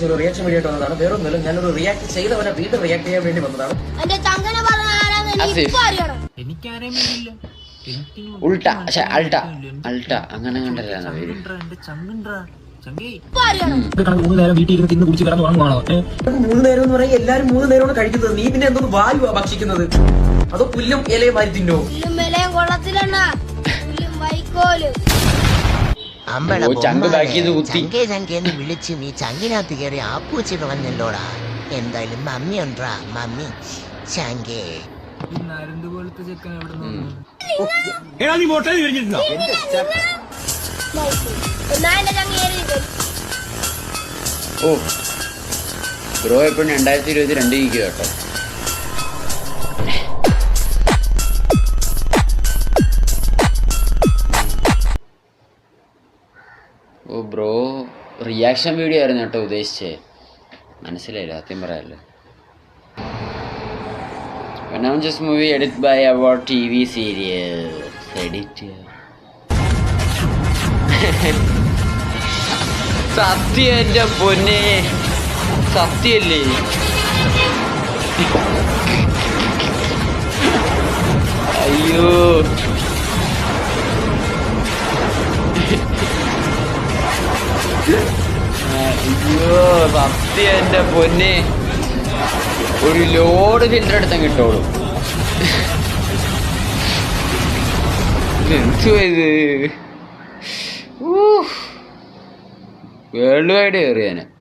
ഒരു reaction video വന്നതാണ്. വേറെ ഒന്നുമില്ല, ഞാനൊരു റിയാക്ട് ചെയ്തവനെ വീണ്ടും റിയാക്ട് ചെയ്യാൻ വേണ്ടി വന്നതാണ്. ഉൾട്ട അൾട്ട അൾട്ട അങ്ങനെ കണ്ടല്ലാണ് പേര്. 3 നേരം വീട്ടിൽ ഇരുന്ന് തിന്ന് കുടിച്ച് കിടന്ന് ഉറങ്ങുവാണോ? 3 നേരം എന്ന് പറയാൻ എല്ലാരും 3 നേരമാണ് കഴിക്കുന്നത്. നീ പിന്നെ എന്തോന്ന് വായുവാ ഭക്ഷിക്കുന്നത്? അതോ പുല്ലും ഇലയും വാരി തിന്നോ? വിളിച്ച് നീ ചങ്കിനകത്ത് കയറി ആപ്പൂച്ച് കളഞ്ഞല്ലോടാ. എന്തായാലും മമ്മി ഉണ്ടാ മമ്മി ചങ്കേ. ഓ ബ്രോ എപ്പോഴും 2022 ഇരിക്കുക കേട്ടോ. ഓ ബ്രോ റിയാക്ഷൻ വീഡിയോ ആയിരുന്നു കേട്ടോ ഉദ്ദേശിച്ചേ, മനസ്സിലായില്ല സത്യം പറയാമല്ലോ. Just movie edit by our TV serials. Edit. സത്യം എൻ്റെ പൊന്നെ, സത്യല്ലേ? അയ്യോ അയ്യോ സത്യം എൻ്റെ പൊന്നെ, ഒരു ലോഡ് ഫിൽറ്റർ എടുത്താൽ കിട്ടുള്ളൂ. എന്തുവാ ഇത്? World wide കയറിയാന്